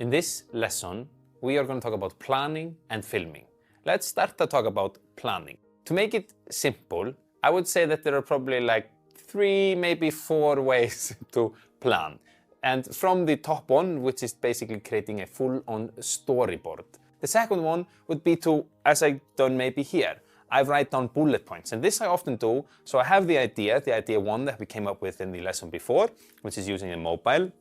In this lesson, we are going to talk about planning and filming. Let's start to talk about planning. To make it simple, I would say that there are probably like 3, maybe 4 ways to plan. And from the top one, which is basically creating a full-on storyboard. The second one would be to, as I've done maybe here, I write down bullet points. And this I often do, so I have the idea 1 that we came up with in the lesson before, which is using a mobile.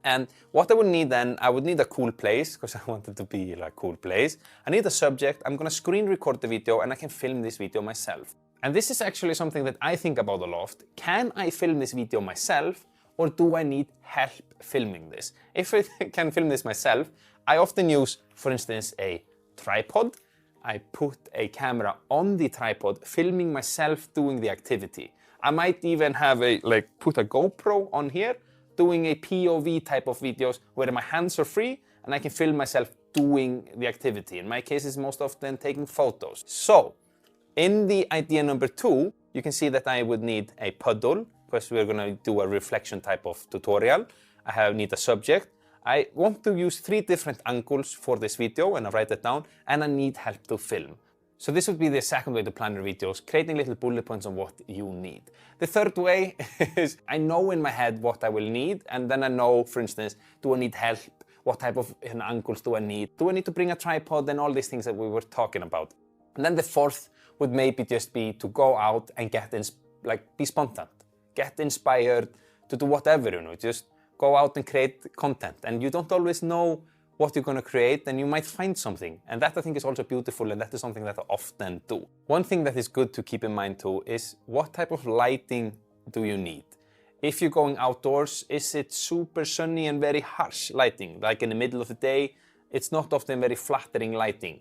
And what I would need then, I would need a cool place, because I want it to be like a cool place. I need a subject, I'm gonna screen record the video, and I can film this video myself. And this is actually something that I think about a lot. Can I film this video myself, or do I need help filming this? If I can film this myself, I often use, for instance, a tripod. I put a camera on the tripod, filming myself doing the activity. I might even have put a GoPro on here, doing a POV type of videos where my hands are free and I can film myself doing the activity. In my case, it's most often taking photos. So, in the idea number 2, you can see that I would need a puddle, because we're gonna do a reflection type of tutorial. I need a subject. I want to use 3 different angles for this video, and I write it down, and I need help to film. So this would be the second way to plan your videos, creating little bullet points on what you need. The third way is I know in my head what I will need, and then I know, for instance, do I need help? What type of angles do I need? Do I need to bring a tripod? And all these things that we were talking about. And then the fourth would maybe just be to go out and be spontaneous. Get inspired to do whatever, just go out and create content. And you don't always know what you're going to create, and you might find something. And that I think is also beautiful, and that is something that I often do. One thing that is good to keep in mind too is what type of lighting do you need? If you're going outdoors, is it super sunny and very harsh lighting? Like in the middle of the day, it's not often very flattering lighting.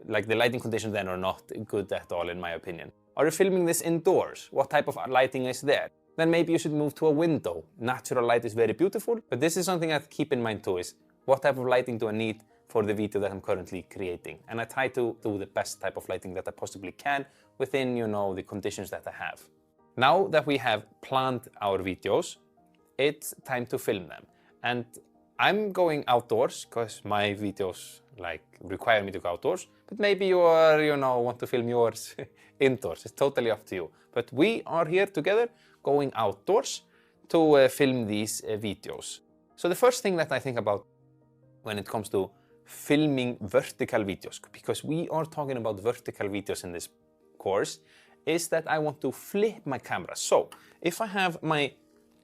Like the lighting conditions then are not good at all, in my opinion. Are you filming this indoors? What type of lighting is there? Then maybe you should move to a window. Natural light is very beautiful, but this is something I keep in mind too, is what type of lighting do I need for the video that I'm currently creating? And I try to do the best type of lighting that I possibly can within, the conditions that I have. Now that we have planned our videos, it's time to film them. And I'm going outdoors because my videos require me to go outdoors, but maybe you are, want to film yours indoors. It's totally up to you. But we are here together going outdoors to film these videos. So the first thing that I think about when it comes to filming vertical videos, because we are talking about vertical videos in this course, is that I want to flip my camera. So if I have my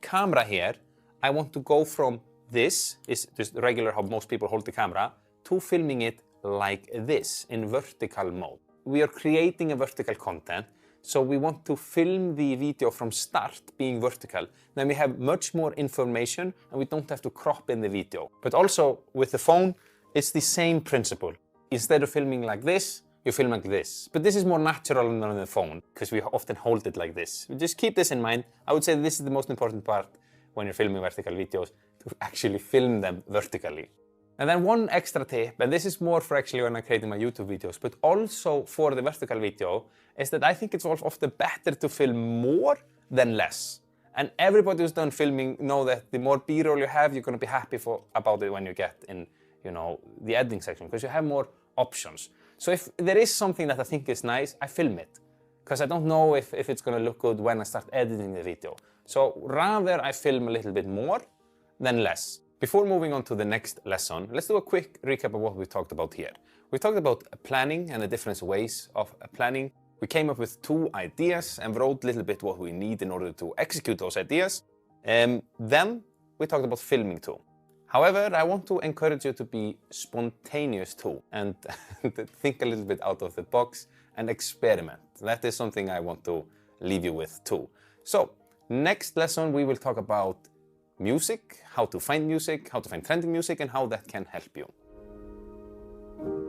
camera here, I want to go from this, is just regular how most people hold the camera, to filming it like this in vertical mode. We are creating a vertical content, so we want to film the video from start being vertical. Then we have much more information and we don't have to crop in the video. But also with the phone, it's the same principle. Instead of filming like this, you film like this. But this is more natural than on the phone because we often hold it like this. Just keep this in mind. I would say this is the most important part when you're filming vertical videos, to actually film them vertically. And then one extra tip, and this is more for actually when I'm creating my YouTube videos, but also for the vertical video, is that I think it's often better to film more than less. And everybody who's done filming know that the more B-roll you have, you're going to be happy about it when you get in, the editing section, because you have more options. So if there is something that I think is nice, I film it, because I don't know if it's going to look good when I start editing the video. So rather I film a little bit more than less. Before moving on to the next lesson, let's do a quick recap of what we talked about here. We talked about planning and the different ways of planning. We came up with 2 ideas and wrote a little bit what we need in order to execute those ideas. Then we talked about filming too. However, I want to encourage you to be spontaneous too and think a little bit out of the box and experiment. That is something I want to leave you with too. So, next lesson we will talk about music, how to find trending music, and how that can help you.